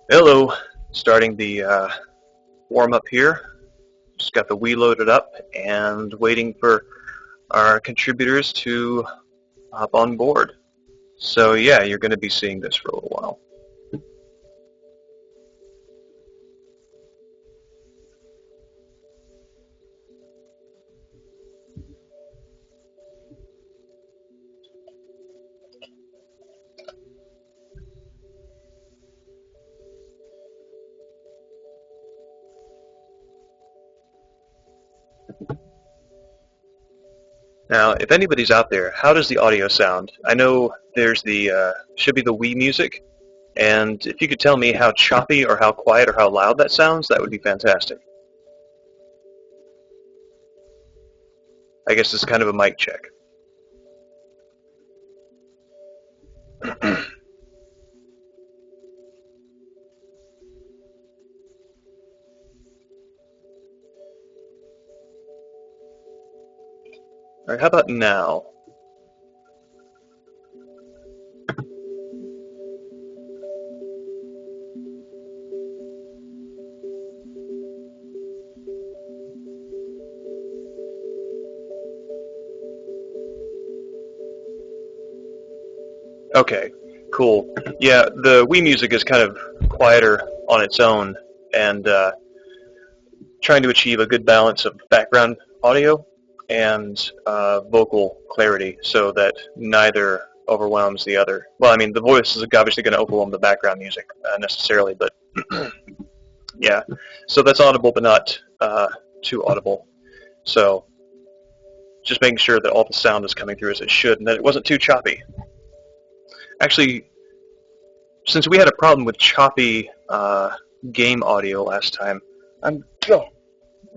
Hello, starting the warm up here. Just got the Wii loaded up and waiting for our contributors to hop on board. So yeah, you're going to be seeing this for a little while. Now, if anybody's out there, how does the audio sound? I know there's the should be the Wii music, and if you could tell me how choppy or how quiet or how loud that sounds, that would be fantastic. I guess it's kind of a mic check. All right, how about now? Okay, cool. Yeah, the Wii music is kind of quieter on its own, and trying to achieve a good balance of background audio and vocal clarity so that neither overwhelms the other. Well, I mean, the voice is obviously going to overwhelm the background music necessarily, but yeah. So that's audible, but not too audible. So just making sure that all the sound is coming through as it should and that it wasn't too choppy. Actually, since we had a problem with choppy game audio last time,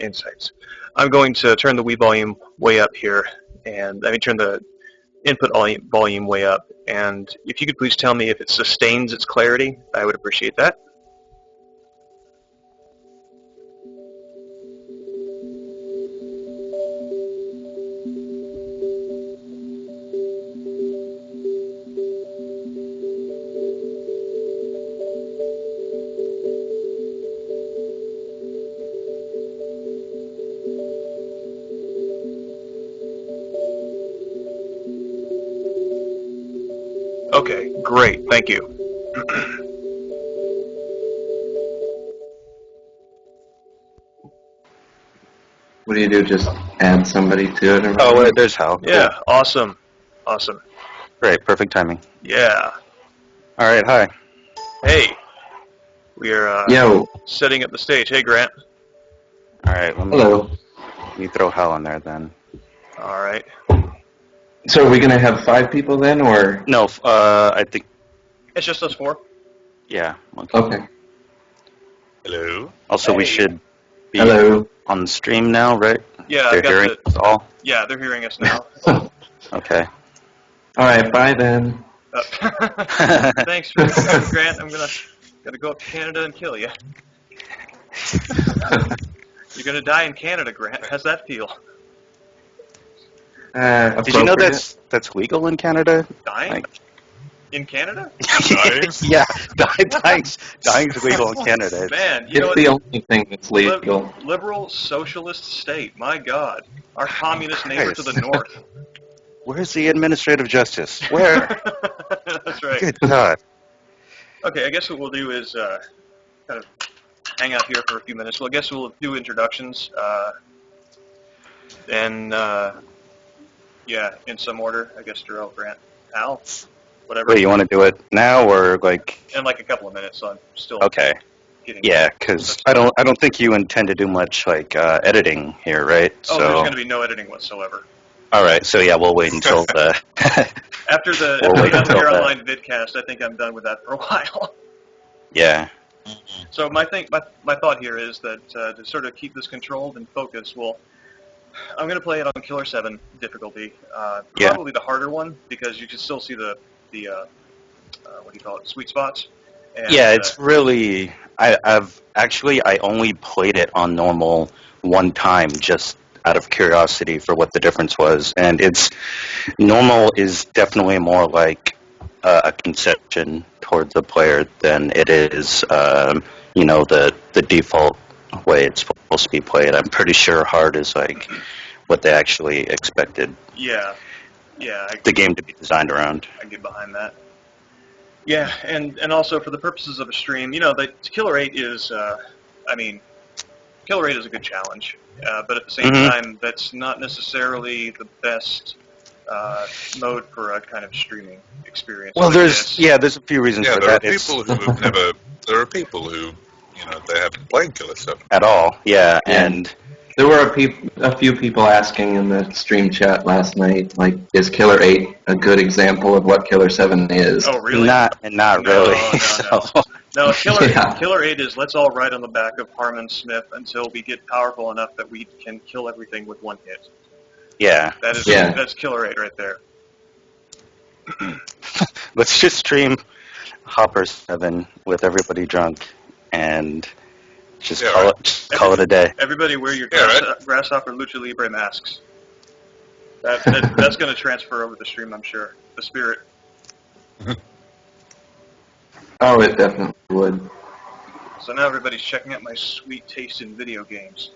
insights. I'm going to turn the Wii volume way up here, and turn the input volume way up. And if you could please tell me if it sustains its clarity, I would appreciate that. Okay, great, thank you. What do you do? Just add somebody to it? Or Oh, wait, there's Hal. Yeah, cool. Awesome. Awesome. Great, perfect timing. Yeah. All right, hi. Hey. We are setting up the stage. Hey, Grant. All right, Hello. Let me throw Hal in there then. All right. So are we going to have 5 people then, or? No, I think... It's just us 4. Yeah. Okay. Hello. Also, we should be on the stream now, right? Yeah, they're hearing us all? Yeah, they're hearing us now. Okay. All right, bye then. Thanks, Grant. I'm gonna go up to Canada and kill you. You're gonna die in Canada, Grant. How's that feel? Did you know that's legal in Canada? Dying? In Canada? Yeah, dying's legal in Canada. Man, it's the only thing that's legal. Liberal socialist state. My God, our communist neighbor to the north. Where's the administrative justice? Where? That's right. Good God. Okay, I guess what we'll do is kind of hang out here for a few minutes. Well, I guess we'll do introductions, and yeah, in some order. I guess Darrell, Grant, Hal, whatever. Wait, you want to do it now or like? In like a couple of minutes, so I'm still okay. Yeah, because I don't think you intend to do much like editing here, right? Oh, there's going to be no editing whatsoever. All right, so yeah, we'll wait until the after the Online vidcast. I think I'm done with that for a while. Yeah. So my thought here is that to sort of keep this controlled and focused, I'm going to play it on killer7 difficulty. Probably the harder one because you can still see the what do you call it, sweet spots. And, yeah, it's really I only played it on normal one time just out of curiosity for what the difference was, and normal is definitely more like a concession towards the player than it is, the default way it's supposed to be played. I'm pretty sure hard is like what they actually expected Yeah, the game to be designed around. I get behind that. Yeah, and also for the purposes of a stream, the Killer 8 is, Killer 8 is a good challenge, but at the same time, that's not necessarily the best mode for a kind of streaming experience. Well, there's a few reasons for that. There are people who they haven't played Killer 7 at all. Yeah, and there were a few people asking in the stream chat last night, like, is Killer 8 a good example of what Killer 7 is? Oh, really? Not really. No, Killer 8 is let's all ride on the back of Harmon Smith until we get powerful enough that we can kill everything with one hit. Yeah. That's Killer 8 right there. Let's just stream Hopper 7 with everybody drunk and just call it a day. Everybody wear your Grasshopper Lucha Libre masks. That's going to transfer over the stream, I'm sure. The spirit. Oh, it definitely would. So now everybody's checking out my sweet taste in video games.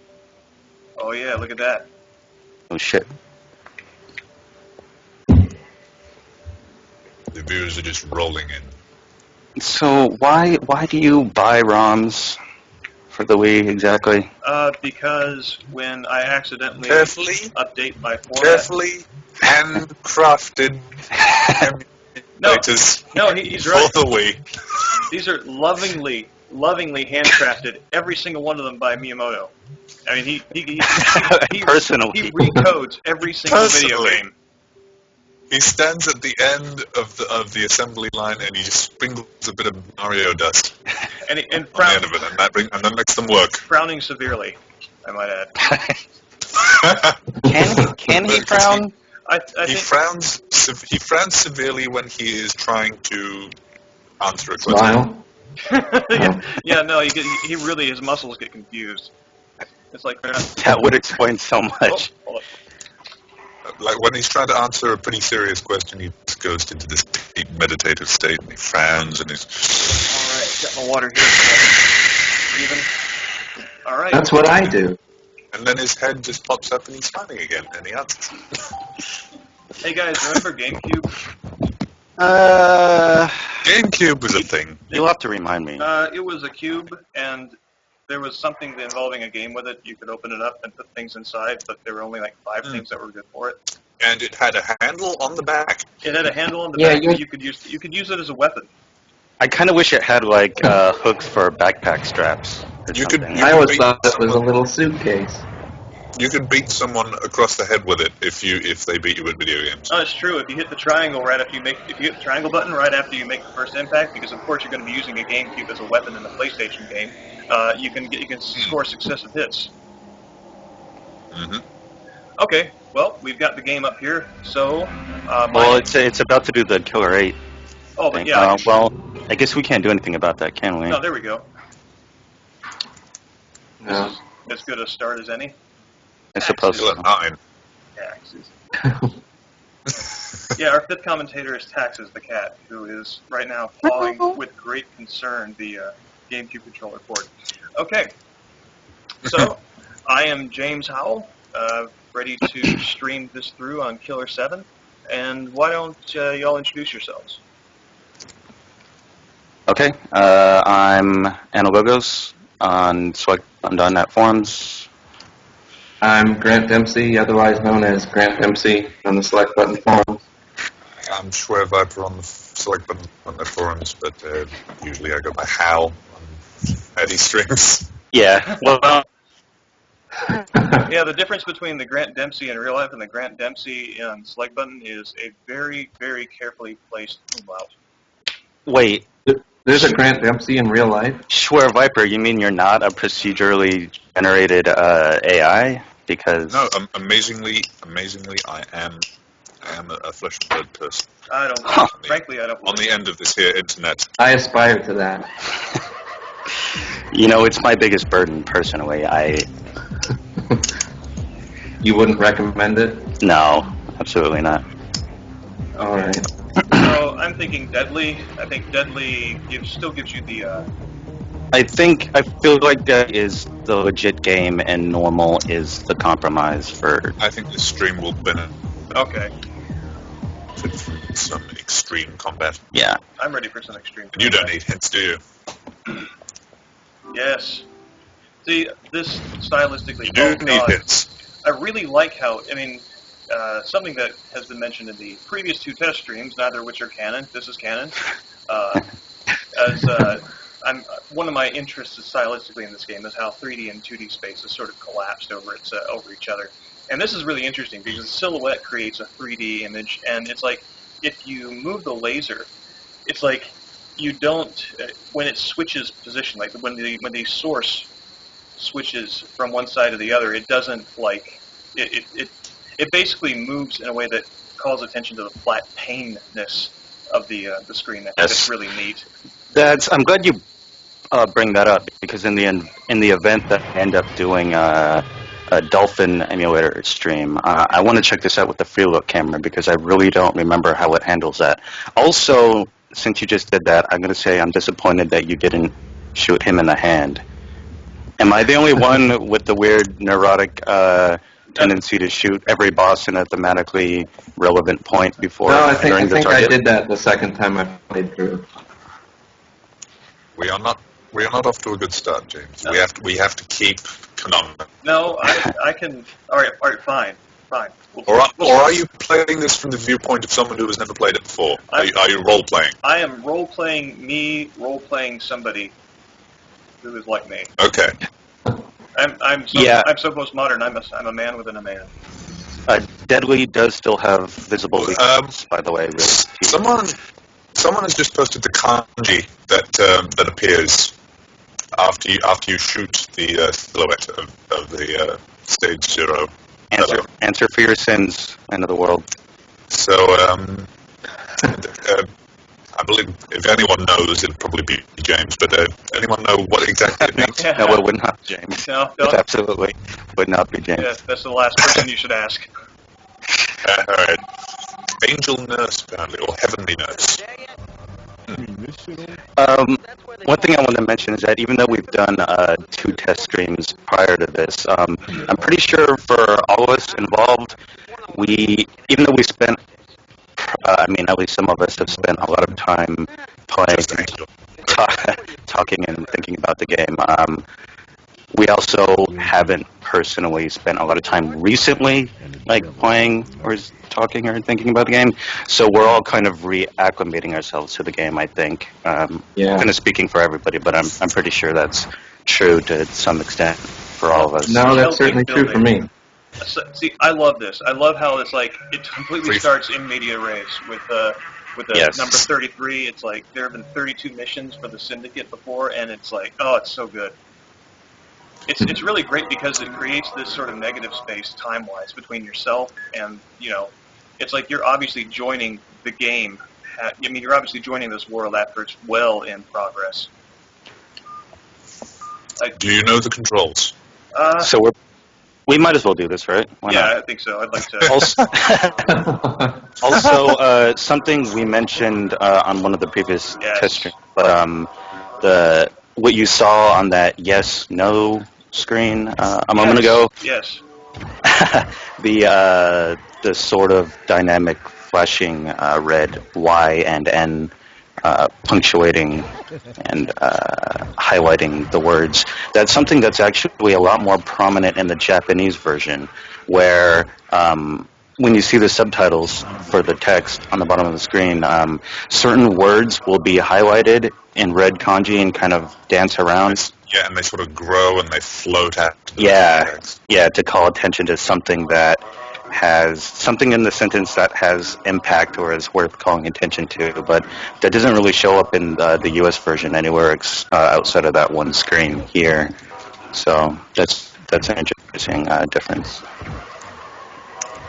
Oh yeah, look at that. Oh shit. The viewers are just rolling in. So why do you buy ROMs for the Wii exactly? Because when I accidentally update my format... Carefully handcrafted emulators he's right. for the Wii. These are lovingly handcrafted, every single one of them by Miyamoto. I mean, he personally, he recodes every single video game. He stands at the end of the assembly line and he just sprinkles a bit of Mario dust and on the end of it, and that makes them work. Frowning severely, I might add. Can he frown? He frowns severely when he is trying to answer a question. Smile? He really, his muscles get confused. It's like that would explain so much. Like when he's trying to answer a pretty serious question, he just goes into this deep meditative state and he frowns and he's... Alright, got my water here. Even. Alright. That's what I do. And then his head just pops up and he's smiling again and he answers. Hey guys, remember GameCube? GameCube was a thing. You'll have to remind me. It was a cube, and there was something involving a game with it. You could open it up and put things inside, but there were only like 5 things that were good for it. And it had a handle on the back. It had a handle on the back that you could use it as a weapon. I kind of wish it had like hooks for backpack straps. I always thought it was a little suitcase. You could beat someone across the head with it if they beat you at video games. Oh, it's true. If you hit the triangle if you hit the triangle button right after you make the first impact, because of course you're going to be using a GameCube as a weapon in the PlayStation game, you can score successive hits. Okay, well we've got the game up here. So, it's about to do the Killer 8. Oh, but yeah. Well, I guess we can't do anything about that, can we? No, there we go. No. This is as good a start as any. I suppose so. Taxes. Yeah, our 5th commentator is Taxes the cat, who is right now pawing with great concern the GameCube controller port. Okay, so I am James Howell, ready to stream this through on Killer 7, and why don't y'all introduce yourselves? Okay, I'm analogos on SchwereViper forums. I'm Grant Dempsey, otherwise known as Grant Dempsey on the Select Button forums. I'm SchwereViper on the Select Button on the forums, but usually I go by Hal on Eddie Strings. Yeah, well... Yeah, the difference between the Grant Dempsey in real life and the Grant Dempsey in Select Button is a very, very carefully placed umlaut. Wait. There's a Grant Dempsey in real life? SchwereViper, you mean you're not a procedurally generated AI? Because... No, amazingly, I am a flesh and blood person. I don't, frankly, I don't... On the end of this here internet. I aspire to that. It's my biggest burden, personally. You wouldn't recommend it? No, absolutely not. Alright. So, I'm I'm thinking Deadly. I think Deadly still gives you the. I feel like that is the legit game, and normal is the compromise for. I think the stream will benefit Okay, from some extreme combat. Yeah. I'm ready for some extreme. And you don't need hints, do you? Yes. See, this stylistically. You do need God. hints. I really like how. I mean, something that has been mentioned in the previous 2 test streams, neither of which are canon. This is canon. I'm one of my interests stylistically in this game is how 3D and 2D space has sort of collapsed over each other, and this is really interesting because the silhouette creates a 3D image, and it's like if you move the laser, it's like you don't when it switches position, like when the source switches from one side to the other, it doesn't like it basically moves in a way that calls attention to the flat paneness of the screen. I think it's really neat. I'm glad you bring that up, because in the event that I end up doing a Dolphin emulator stream, I want to check this out with the free look camera, because I really don't remember how it handles that. Also, since you just did that, I'm going to say I'm disappointed that you didn't shoot him in the hand. Am I the only one with the weird neurotic tendency to shoot every boss in a thematically relevant point before entering the target? I did that the second time I played through. We are not off to a good start, James. No. We have to keep canonical. No, I can. All right, fine. Or are you playing this from the viewpoint of someone who has never played it before? Are you role playing? I am role playing somebody who is like me. Okay. I'm so postmodern. I'm a man within a man. Deadly does still have visible leaks, by the way. Really. Someone has just posted the kanji that appears after you shoot the silhouette of the stage 0. Answer for your sins, end of the world. So I believe if anyone knows, it'll probably be James. But anyone know what exactly it means? No, it would not be James. No, it absolutely would not be James. Yeah, that's the last person you should ask. All right. Angel nurse, apparently, or heavenly nurse. One thing I want to mention is that even though we've done 2 test streams prior to this, I'm pretty sure for all of us involved, even though we spent, at least some of us have spent a lot of time playing, talking and thinking about the game. We also haven't personally spent a lot of time recently, playing or talking or thinking about the game. So we're all kind of reacclimating ourselves to the game, I think. Kind of speaking for everybody, but I'm pretty sure that's true to some extent for all of us. No, that's certainly true for me. See, I love this. I love how it's like it completely starts in media res with the number 33. It's like there have been 32 missions for the Syndicate before, and it's like, oh, it's so good. It's really great because it creates this sort of negative space time-wise between yourself and, it's like you're obviously joining the game. You're obviously joining this world after it's well in progress. Do you know the controls? So we might as well do this, right? Why not? I think so. I'd like to. Also, something we mentioned on one of the previous test streams, but what you saw on that yes/no screen a moment ago. Yes. The sort of dynamic flashing red Y and N punctuating and highlighting the words. That's something that's actually a lot more prominent in the Japanese version, where when you see the subtitles for the text on the bottom of the screen, certain words will be highlighted in red kanji and kind of dance around. Yeah, and they sort of grow and they float out. To call attention to something that has something in the sentence that has impact or is worth calling attention to, but that doesn't really show up in the U.S. version anywhere outside of that one screen here. So that's an interesting difference.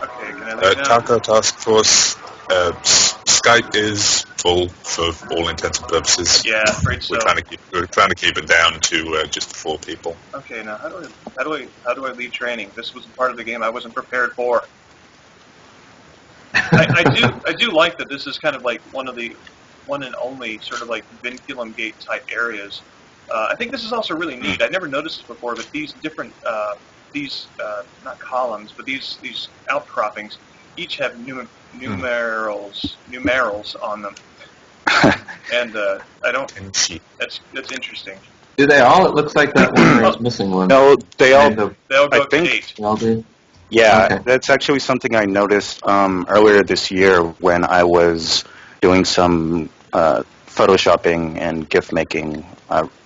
Okay, can I leave now? Taco Task Force, Skype is full for all intents and purposes. Yeah, afraid so. We're trying to keep it down to just 4 people. Okay, now how do I leave training? This was a part of the game I wasn't prepared for. I do like that this is kind of like one and only sort of like vinculum gate type areas. I think this is also really neat. I never noticed this before, but these different not columns, but these outcroppings each have numerals on them, and I don't. That's interesting. Do they all? It looks like that one is missing one. No, they all They all go I up to think- 8. They all do? Yeah, Okay. that's actually something I noticed earlier this year when I was doing some photoshopping and GIF making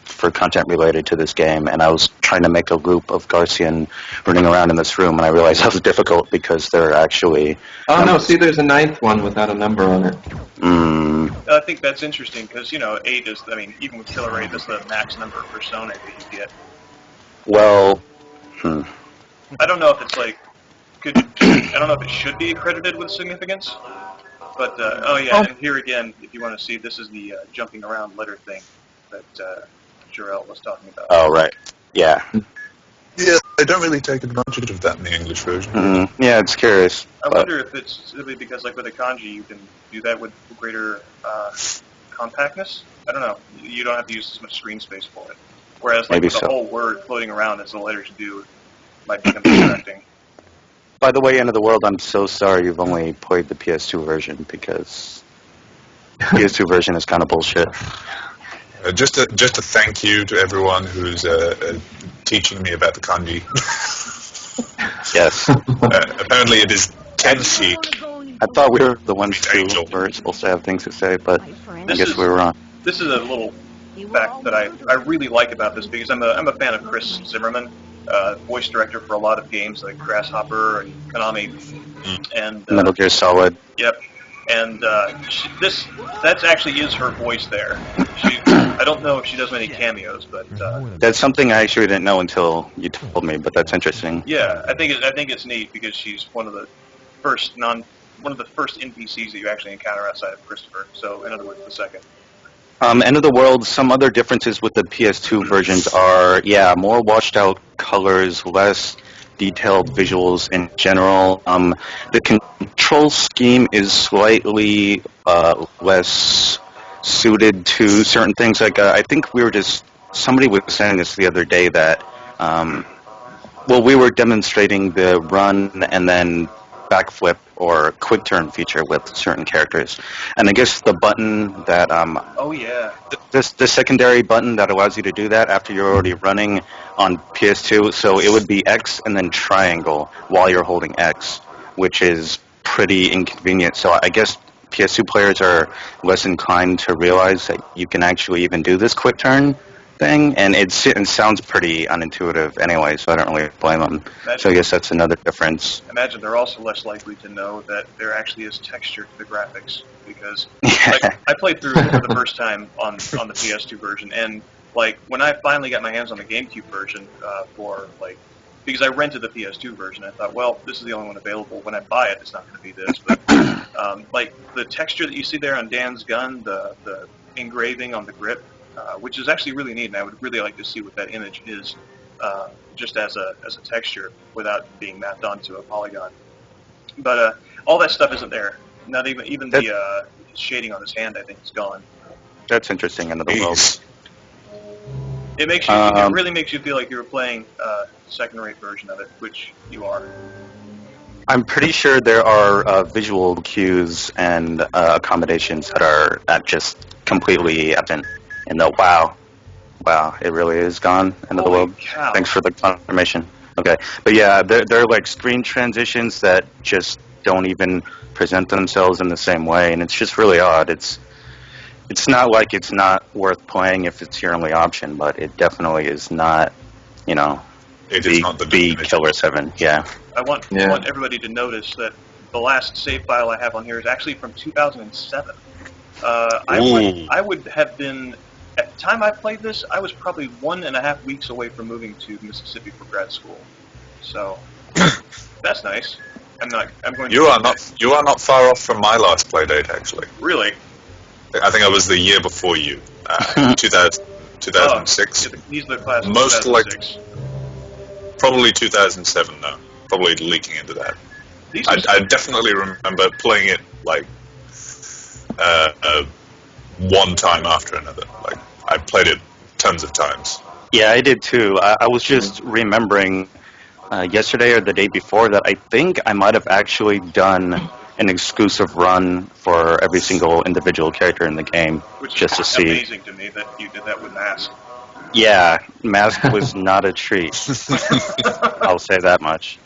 for content related to this game, and I was trying to make a loop of Garcian running around in this room, and I realized that was difficult because there are actually... Oh, no, see, there's a 9th one without a number on it. I think that's interesting because 8 is. I mean, even with Killer 8, that's the max number of personae that you get. Well, I don't know if it's like. I don't know if it should be accredited with significance, but and here again, if you want to see, this is the jumping around letter thing that Jarrell was talking about. Oh, right. Yeah. Yeah, they don't really take advantage of that in the English version. Yeah, it's curious. I wonder if it's simply because, like with a kanji, you can do that with greater compactness. I don't know. You don't have to use as much screen space for it. Whereas, like Maybe with the so. whole word floating around as the letters do, it might become distracting. By the way, End of the World, I'm so sorry you've only played the PS2 version because PS2 version is kind of bullshit. Just a thank you to everyone who's teaching me about the kanji. Yes. Apparently it is tenshi. I thought we were the ones who Angel. were supposed to have things to say, but I This guess is- we were wrong. This is a little fact that I really like about this because I'm a fan of Chris Zimmerman, voice director for a lot of games like Grasshopper and Konami, and Metal Gear Solid. Yep. And that actually is her voice there. I don't know if she does many cameos, but That's something I actually didn't know until you told me, but that's interesting. yeah, I think it's neat because she's one of the first NPCs that you actually encounter outside of Christopher. So in other words, the second. End of the World, some other differences with the PS2 versions are, more washed out colors, less detailed visuals in general. The control scheme is slightly less suited to certain things. Like, I think somebody was saying this the other day that, we were demonstrating the run and then backflip or quick turn feature with certain characters. And I guess the button that, Oh yeah. the secondary button that allows you to do that after you're already running on PS2, so it would be X and then triangle while you're holding X, which is pretty inconvenient. So I guess PS2 players are less inclined to realize that you can actually even do this quick turn thing, and it sounds pretty unintuitive anyway, so I don't really blame them. So I guess that's another difference. Imagine they're also less likely to know that there actually is texture to the graphics because I played through it for the first time on the PS2 version, and like when I finally got my hands on the GameCube version because I rented the PS2 version, I thought, well, this is the only one available. When I buy it, it's not going to be this, but like the texture that you see there on Dan's gun, the engraving on the grip, which is actually really neat, and I would really like to see what that image is just as a texture without being mapped onto a polygon. But all that stuff isn't there. Not even the shading on his hand, I think, is gone. That's interesting. End of the World. Jeez. It makes you. It really makes you feel like you were playing a second-rate version of it, which you are. I'm pretty sure there are visual cues and accommodations that are just completely absent. And wow, it really is gone. End of the Holy world. cow. Thanks for the confirmation. Okay, but yeah, they're like screen transitions that just don't even present themselves in the same way, and it's just really odd. It's not like it's not worth playing if it's your only option, but it definitely is not. It is not the definitive. killer7. Yeah. I want everybody to notice that the last save file I have on here is actually from 2007. I would have been, at the time I played this, I was probably 1.5 weeks away from moving to Mississippi for grad school. So that's nice. I'm going. You are not far off from my last play date, actually. Really? I think I was the year before you, 2006. He's the class of Most 2006. Probably 2007, though. Probably leaking into that. I definitely remember playing it like one time after another. Like I played it tons of times. Yeah, I did too. I was just remembering yesterday or the day before that I think I might have actually done an exclusive run for every single individual character in the game, Which just to is see. amazing to me that you did that with Mask. Yeah, Mask was not a treat. I'll say that much.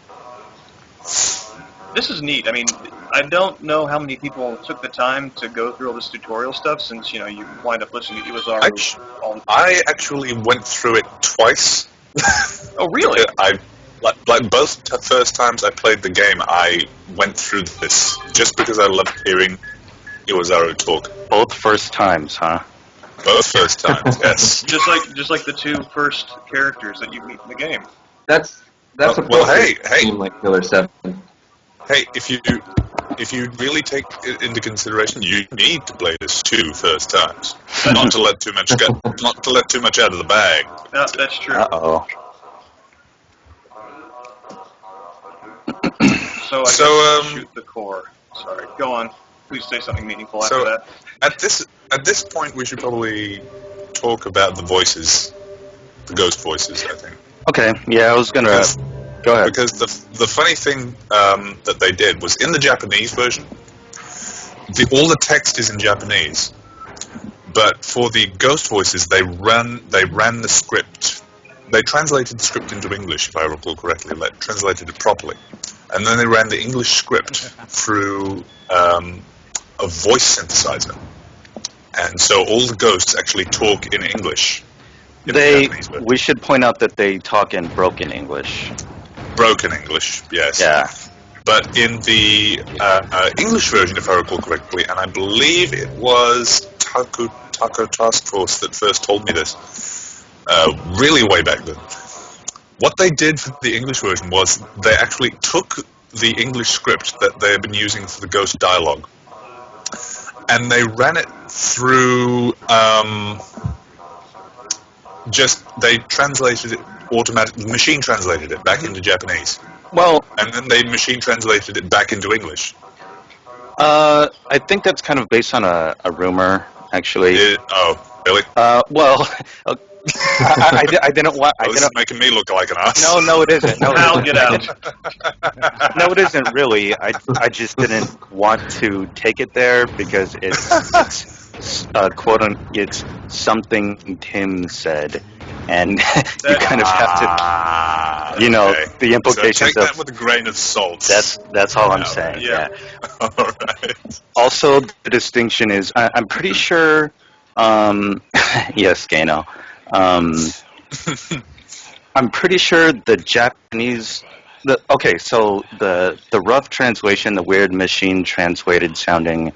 This is neat. I mean, I don't know how many people took the time to go through all this tutorial stuff since, you know, you wind up listening to Iwazaru all the time. I actually went through it twice. Oh, really? Like both first times I played the game, I went through this just because I loved hearing Iwazaru talk. Both first times, huh? Both first times, yes. Just like the two first characters that you meet in the game. That's a well, hey, game like Killer7. Hey, if you really take it into consideration, you need to play this two first times, not to let too much out of the bag. No, that's true. Uh-oh. So I guess shoot the core. Sorry, go on. Please say something meaningful after that. At this point, we should probably talk about the voices, the ghost voices. I think. Okay, yeah, I was gonna... Go ahead. Because the funny thing that they did was in the Japanese version, all the text is in Japanese, but for the ghost voices, they ran the script. They translated the script into English, if I recall correctly. Translated it properly, and then they ran the English script through a voice synthesizer, and so all the ghosts actually talk in English. We should point out that they talk in broken English. Broken English, yes. Yeah. But in the English version, if I recall correctly, and I believe it was Taco Task Force that first told me this, really way back then. What they did for the English version was they actually took the English script that they had been using for the ghost dialogue, and they ran it through. They translated it automatically. Machine translated it back into Japanese. Well, and then they machine translated it back into English. I think that's kind of based on a rumor, actually. Oh, really? Well, I didn't want. This is making me look like an ass. No, it isn't. No, Al, get out. No, it isn't really. I just didn't want to take it there because it's it's something Tim said, and you kind of have to, the implications so take that with a grain of salt. That's all I'm saying. Yeah. All right. Also, the distinction is I'm pretty sure. Yes, Gano. I'm pretty sure the Japanese. So the rough translation, the weird machine translated sounding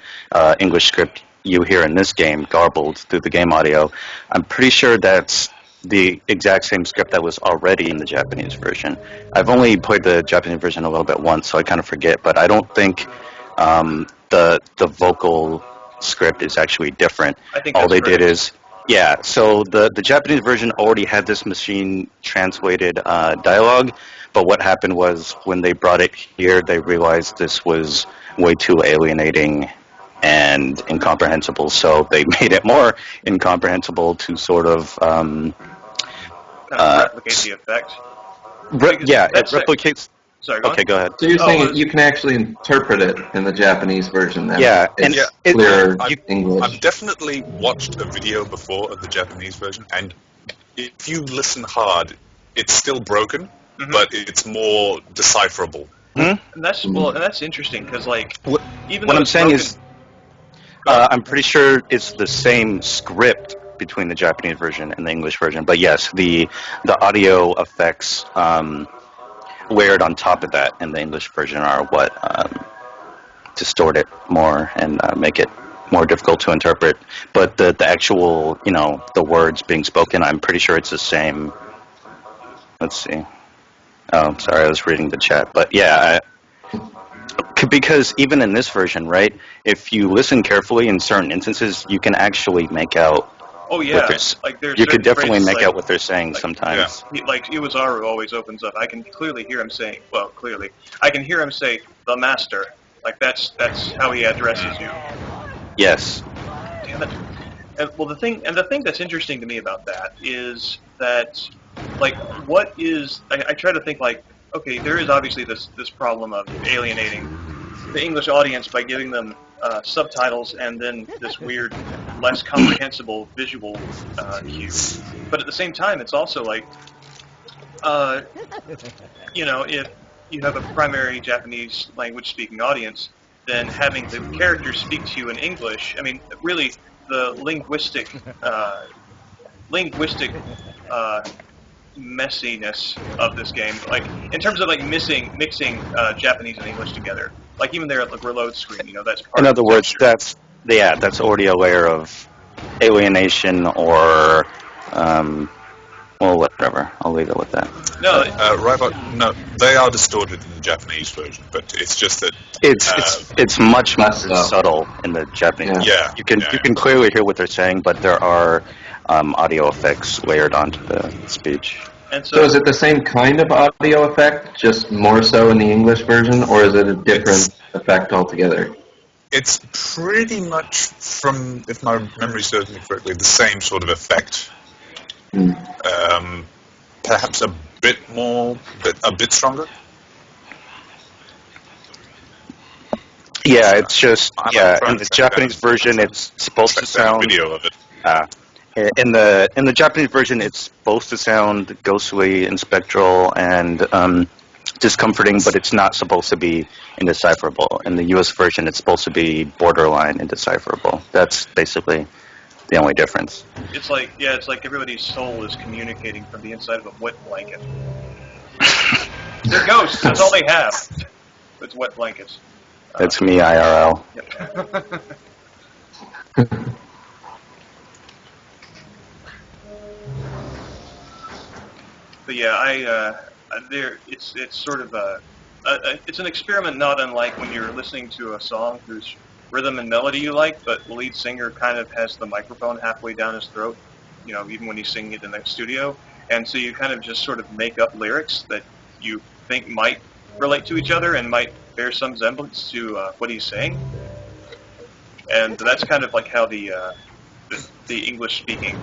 English script you hear in this game, garbled through the game audio, I'm pretty sure that's the exact same script that was already in the Japanese version. I've only played the Japanese version a little bit once, so I kind of forget, but I don't think the vocal script is actually different. I think all they correct. did is, so the Japanese version already had this machine translated dialogue, but what happened was when they brought it here, they realized this was way too alienating and incomprehensible, so they made it more incomprehensible to sort of replicate the effect. It replicates. Sorry, go on. Go ahead. So you're saying you can actually interpret it in the Japanese version then? Yeah, it's clear English. I've definitely watched a video before of the Japanese version, and if you listen hard, it's still broken, but it's more decipherable. And that's interesting because even what though I'm saying broken, is, I'm pretty sure it's the same script between the Japanese version and the English version. But yes, the audio effects layered on top of that in the English version are what distort it more and make it more difficult to interpret. But the actual, the words being spoken, I'm pretty sure it's the same. Let's see. Oh, sorry, I was reading the chat. But yeah, because even in this version, right, if you listen carefully in certain instances, you can actually make out Oh what yeah, they're, like there's you could certain definitely phrases, make like, out what they're saying sometimes. like Iwazaru always opens up. I can clearly hear him saying, well, clearly, I can hear him say the master. Like that's how he addresses you. Yes. Damn it. And, well, the thing that's interesting to me about that is that, like, what is I try to think like, okay, there is obviously this problem of alienating the English audience by giving them subtitles and then this weird, less comprehensible visual cue. But at the same time, it's also like, you know, if you have a primary Japanese language speaking audience, then having the characters speak to you in English, I mean, really, the linguistic messiness of this game, like in terms of like mixing Japanese and English together, like even there at the reload screen, you know, that's part In of other the words, texture. that's already a layer of alienation or, well, whatever. I'll leave it with that. No, No, they are distorted in the Japanese version, but it's just that It's much more Less so. subtle in the Japanese. Yeah. You can clearly hear what they're saying, but there are audio effects layered onto the speech. and So is it the same kind of audio effect, just more so in the English version, or is it a different effect altogether? It's pretty much, from, if my memory serves me correctly, the same sort of effect. Perhaps a bit stronger. Yeah, it's just I'm in trying the to Japanese track down- version, it's supposed to track down a sound video of it. in the Japanese version, it's supposed to sound ghostly and spectral and discomforting, but it's not supposed to be indecipherable. In the U.S. version, it's supposed to be borderline indecipherable. That's basically the only difference. it's like everybody's soul is communicating from the inside of a wet blanket. They're ghosts. That's all they have. It's wet blankets. That's me, IRL. Yep. But yeah, it's sort of it's an experiment not unlike when you're listening to a song whose rhythm and melody you like, but the lead singer kind of has the microphone halfway down his throat, you know, even when he's singing it in the studio, and so you kind of just sort of make up lyrics that you think might relate to each other and might bear some semblance to what he's saying, and that's kind of like how the English-speaking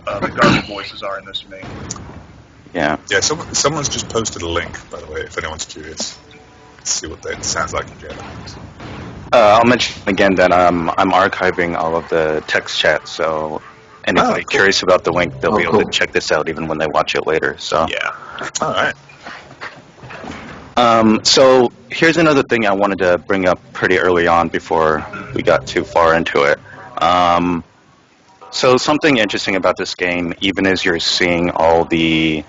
the garbled voices are in this to me. Yeah. Yeah, someone's just posted a link, by the way, if anyone's curious. Let's see what that sounds like in Japanese. I'll mention again that I'm archiving all of the text chats, so anybody cool. curious about the link, they'll be able cool. to check this out even when they watch it later. So Yeah. All right. So here's another thing I wanted to bring up pretty early on before we got too far into it. So something interesting about this game, even as you're seeing all the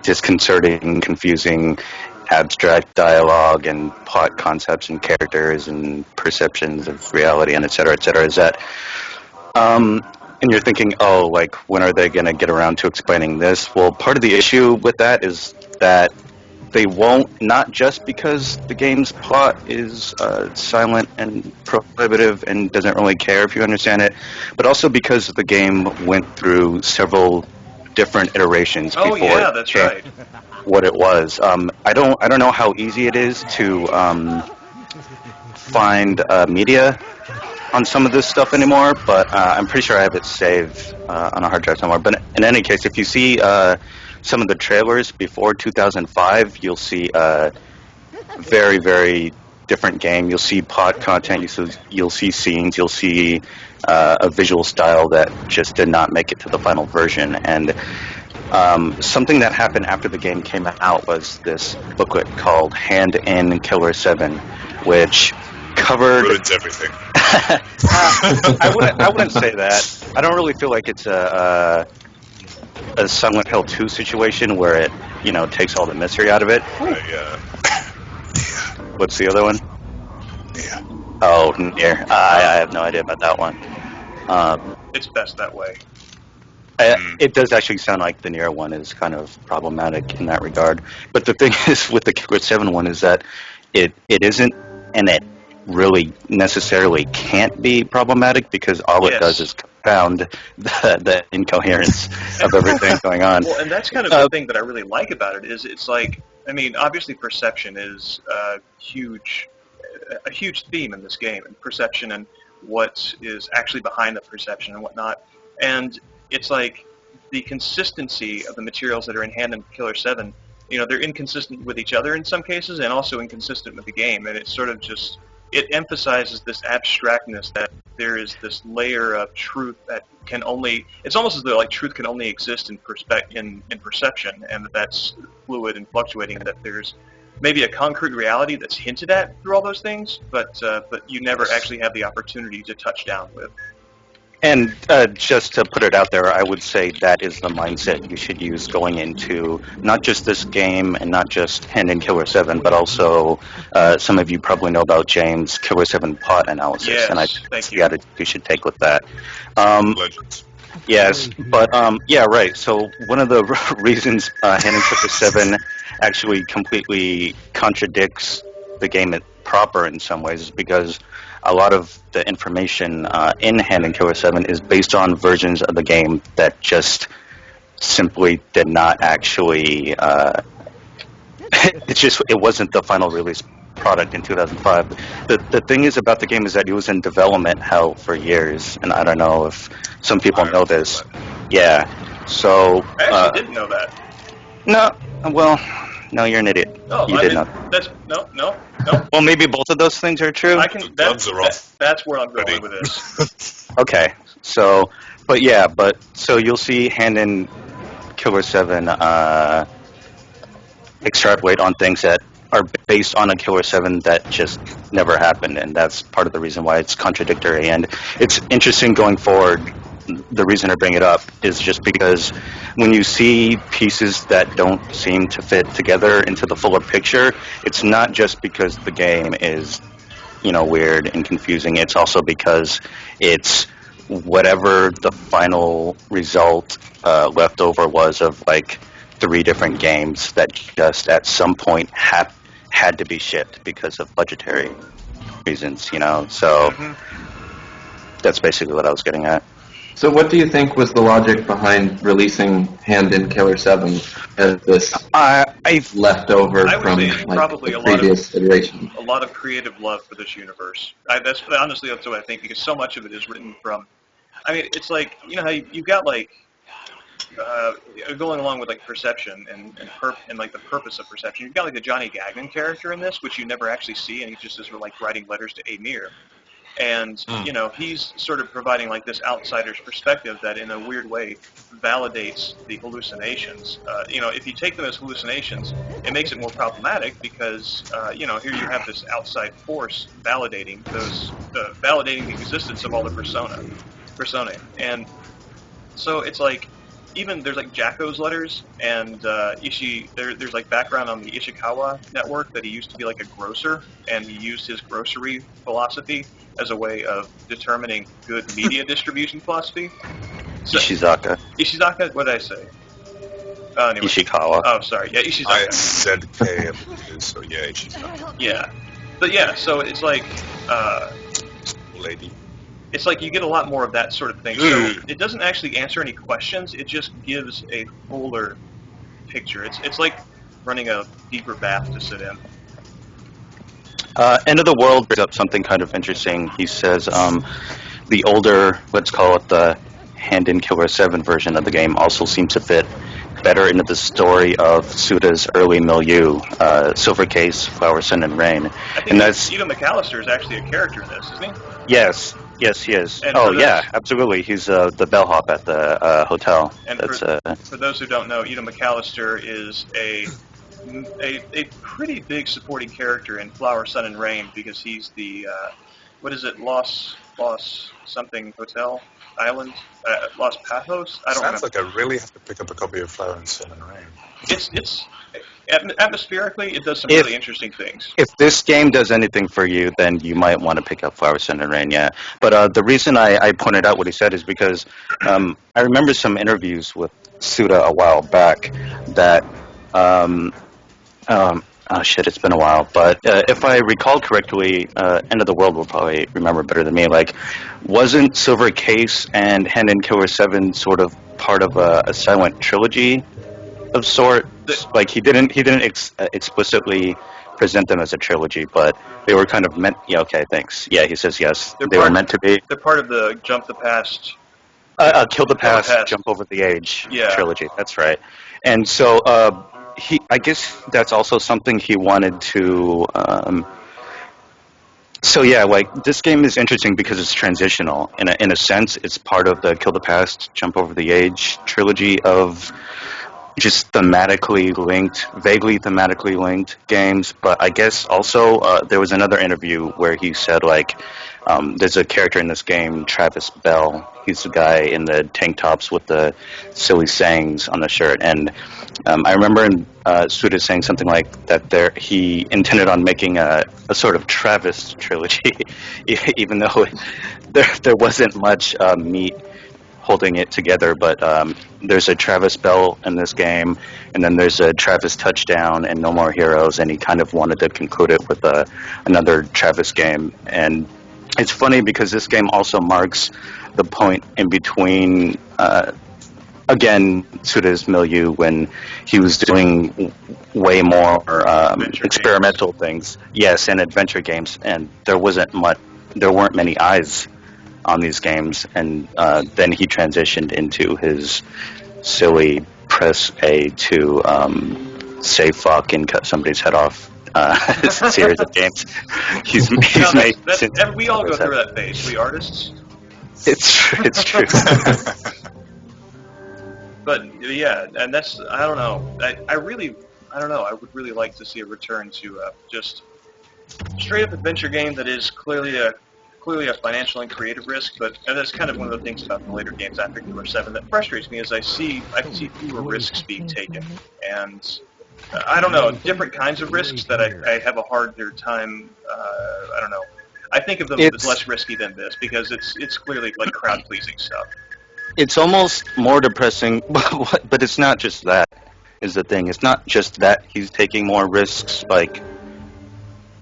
disconcerting, confusing, abstract dialogue and plot concepts and characters and perceptions of reality and et cetera, is that, and you're thinking, oh, like, when are they going to get around to explaining this? Well, part of the issue with that is that they won't, not just because the game's plot is silent and prohibitive and doesn't really care if you understand it, but also because the game went through several different iterations Oh before yeah, it that's became right. what it was. I don't know how easy it is to find media on some of this stuff anymore, but I'm pretty sure I have it saved on a hard drive somewhere. But in any case, if you see some of the trailers before 2005, you'll see a very, very different game. You'll see plot content, you'll see scenes, you'll see a visual style that just did not make it to the final version. And something that happened after the game came out was this booklet called Hand in Killer7, which covered... Ruins everything. I wouldn't say that. I don't really feel like it's a Silent Hill 2 situation where it, you know, takes all the mystery out of it. What's the other one? Yeah. Oh, Nier. I have no idea about that one. It's best that way. It does actually sound like the Nier one is kind of problematic in that regard. But the thing is with the Killer 7 one is that it isn't, and it really necessarily can't be problematic because all it does is found the incoherence of everything going on. Well, and that's kind of the thing that I really like about it is it's like, I mean, obviously perception is a huge theme in this game, and perception and what is actually behind the perception and whatnot. And it's like the consistency of the materials that are in Hand and Killer 7, you know, they're inconsistent with each other in some cases and also inconsistent with the game. And it's sort of just, it emphasizes this abstractness that there is this layer of truth that can only, it's almost as though like truth can only exist in perception, and that's fluid and fluctuating, and that there's maybe a concrete reality that's hinted at through all those things, but you never actually have the opportunity to touch down with. And just to put it out there, I would say that is the mindset you should use going into not just this game and not just Hand in Killer 7, but also some of you probably know about James' Killer 7 plot analysis, Yes, and I thank think you. the attitude you should take with that. Legends. Yes, but yeah, right. So one of the reasons Hand in Killer 7 actually completely contradicts the game proper in some ways is because a lot of the information in Hand and Killer 7 is based on versions of the game that just simply did not actually. It wasn't the final release product in 2005. The thing is about the game is that it was in development hell for years, and I don't know if some people know this. Yeah, so. I actually didn't know that. No, well, no, you're an idiot. Oh, You I did mean, not. that's no. Well, maybe both of those things are true. I can. The gloves are off. That's where I'm going Ready. with this. Okay, so, so you'll see Hand in Killer 7 extrapolate on things that are based on a Killer 7 that just never happened, and that's part of the reason why it's contradictory. And it's interesting going forward. The reason I bring it up is just because when you see pieces that don't seem to fit together into the fuller picture, it's not just because the game is, you know, weird and confusing. It's also because it's whatever the final result left over was of like 3 different games that just at some point had to be shipped because of budgetary reasons, you know. So that's basically what I was getting at. So what do you think was the logic behind releasing Hand in Killer 7 as this leftover I would from say it's like, probably the previous iteration? a lot of creative love for this universe. That's honestly that's what I think, because so much of it is written from. I mean, it's like, you know how you've got like going along with like perception and like the purpose of perception. You've got like a Johnny Gagnon character in this, which you never actually see, and he just is like writing letters to Amir. And, you know, he's sort of providing like this outsider's perspective that in a weird way validates the hallucinations. You know, if you take them as hallucinations, it makes it more problematic because, you know, here you have this outside force validating validating the existence of all the personae. And so it's like, even there's like Jacko's letters, and there's like background on the Ishikawa network that he used to be like a grocer, and he used his grocery philosophy as a way of determining good media distribution philosophy. So, Ishizaka, what did I say? Anyway. Ishikawa. Oh, sorry. Yeah, Ishizaka. I said K, so yeah, Ishizaka. Yeah. But yeah, so it's like... Lady. It's like you get a lot more of that sort of thing. So it doesn't actually answer any questions. It just gives a fuller picture. It's like running a deeper bath to sit in. End of the World brings up something kind of interesting. He says the older, let's call it the Hand in Killer 7 version of the game, also seems to fit better into the story of Suda's early milieu, Silver Case, Flower, Sun, and Rain. I think And that's Ito McAllister is actually a character in this, isn't he? yes, he is. And Oh for yeah, those- absolutely. He's the bellhop at the hotel. And That's for those who don't know, Ito McAllister is a pretty big supporting character in Flower, Sun, and Rain, because he's the what is it, Los something Hotel Island, Los Patos? I don't Sounds know. like I really have to pick up a copy of Flower and Sun and Rain. It's atmospherically, it does some really interesting things. If this game does anything for you, then you might want to pick up Flower, Sun, and Rain, yeah. But the reason I pointed out what he said is because I remember some interviews with Suda a while back that I Oh shit, it's been a while. But if I recall correctly, End of the World will probably remember better than me. Like, wasn't Silver Case and Hand and Killer 7 sort of part of a silent trilogy of sorts? Like, he didn't explicitly present them as a trilogy, but they were kind of meant. Yeah, okay, thanks. Yeah, he says yes. They were meant to be. They're part of the Jump the Past. Kill the Past, Jump Over the Age trilogy. That's right. And so I guess that's also something he wanted to. So yeah, like this game is interesting because it's transitional. In a sense, it's part of the Kill the Past, Jump Over the Age trilogy of just thematically linked, vaguely thematically linked games. But I guess also there was another interview where he said like, there's a character in this game, Travis Bell. He's the guy in the tank tops with the silly sayings on the shirt. And I remember Suda saying something like that he intended on making a sort of Travis trilogy, even though there wasn't much meat holding it together. But there's a Travis Bell in this game, and then there's a Travis Touchdown and No More Heroes, and he kind of wanted to conclude it with another Travis game. And it's funny because this game also marks the point in between, again, Suda's milieu when he was doing way more experimental things. Yes, and adventure games, and there weren't many eyes on these games, and then he transitioned into his silly press A to say fuck and cut somebody's head off series of games. He's made since we all go through that phase. We artists. It's true. But yeah, and that's I don't know. I don't know. I would really like to see a return to just straight up adventure game that is clearly a financial and creative risk. But that's kind of one of the things about the later games after Killer 7 that frustrates me is I can see fewer risks being taken, and I don't know, different kinds of risks that I have a harder time. I don't know. I think of them as less risky than this because it's clearly like crowd pleasing stuff. It's almost more depressing, but it's not just that. Is the thing? It's not just that he's taking more risks, like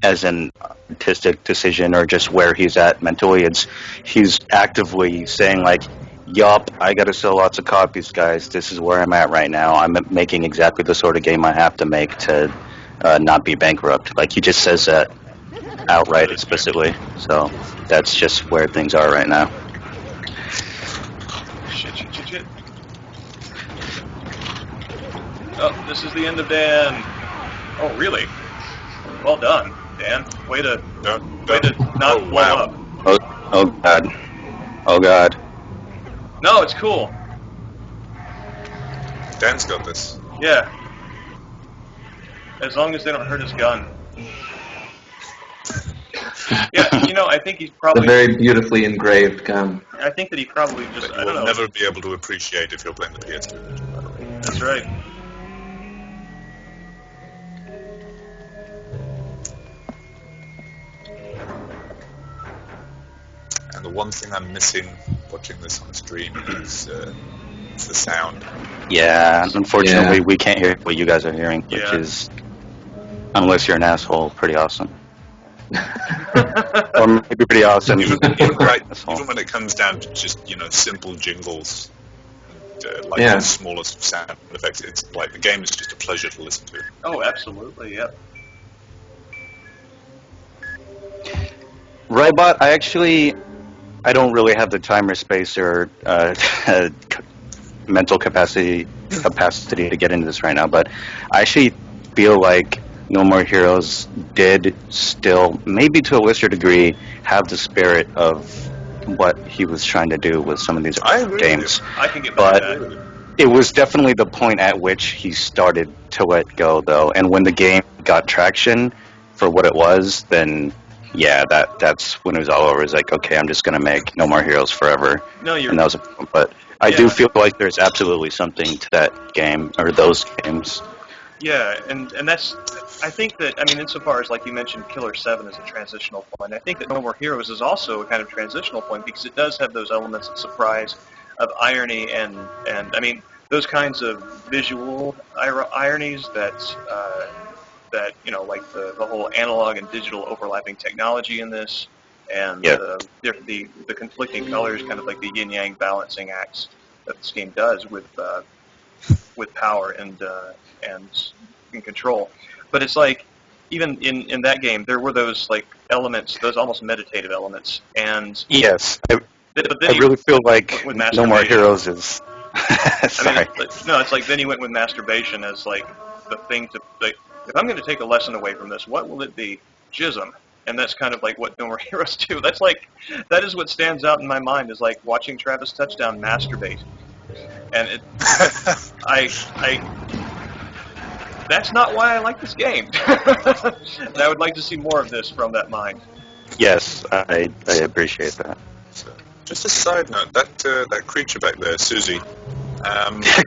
as an artistic decision or just where he's at mentally. He's actively saying like, yup, I gotta sell lots of copies, guys. This is where I'm at right now. I'm making exactly the sort of game I have to make to not be bankrupt. Like, he just says that outright, explicitly. So that's just where things are right now. Shit. Oh, this is the end of Dan. Oh, really? Well done, Dan. Way to not blow up. Oh God. No, it's cool. Dan's got this. Yeah. As long as they don't hurt his gun. Yeah, I think he's probably... A very beautifully engraved gun. I think that he probably just... That you will never be able to appreciate if you're playing the PS2. That's right. And the one thing I'm missing watching this on stream is the sound. Yeah, unfortunately, we can't hear what you guys are hearing, which is, unless you're an asshole, pretty awesome. Or maybe pretty awesome. Even when it comes down to just simple jingles, the smallest sound effects, it's like the game is just a pleasure to listen to. Oh, absolutely, yeah. Rybot, I don't really have the time or space or mental capacity to get into this right now, but I actually feel like No More Heroes did still, maybe to a lesser degree, have the spirit of what he was trying to do with some of these games. I can get behind that. It was definitely the point at which he started to let go, though, and when the game got traction for what it was, then yeah, that's when it was all over. It was like, okay, I'm just gonna make No More Heroes forever. And that was but I do feel like there's absolutely something to that game or those games. Yeah, and that's, I think that, insofar as, like you mentioned, Killer 7 is a transitional point, I think that No More Heroes is also a kind of transitional point because it does have those elements of surprise, of irony, and those kinds of visual ironies that that like the whole analog and digital overlapping technology in this, and Yeah. the conflicting colors, kind of like the yin yang balancing acts that this game does with power and in control. But it's like even in that game there were those like elements, those almost meditative elements, and Yes, but then I really feel like with No More masturbation. Heroes is. Sorry. It's like then he went with masturbation as like the thing to like. If I'm going to take a lesson away from this, what will it be? Jism. And that's kind of like what No More Heroes do. That is what stands out in my mind, is like watching Travis Touchdown masturbate. And that's not why I like this game. And I would like to see more of this from that mind. Yes, I appreciate that. So, just a side note, that creature back there, Susie.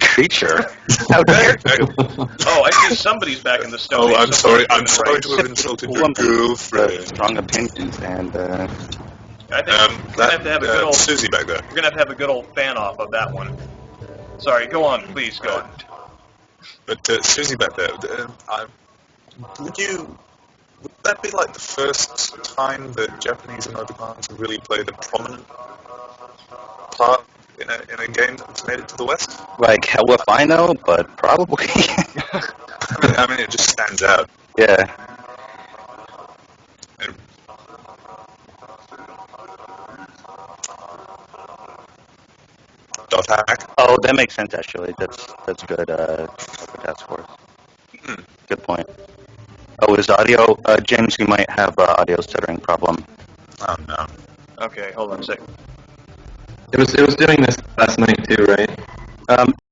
Creature? How dare you? Oh, I see somebody's back in the stone. Oh, I'm sorry. I'm Right. sorry to have insulted your Woman girlfriend. Strong opinions and. I think we're gonna have to have a good old. Susie back there. We're gonna have to have a good old fan off of that one. Sorry, go on, please go on. But Susie back there, would that be like the first time that Japanese emoticons have really played a prominent part in a game that's made it to the West? Like, hell if I know, but probably. I mean, it just stands out. Yeah. Dot hack. Oh, that makes sense, actually. That's good. What that's worth. Good point. Oh, is audio... James, you might have audio stuttering problem. Oh no. Okay, hold on a second. It was doing this last night too, right?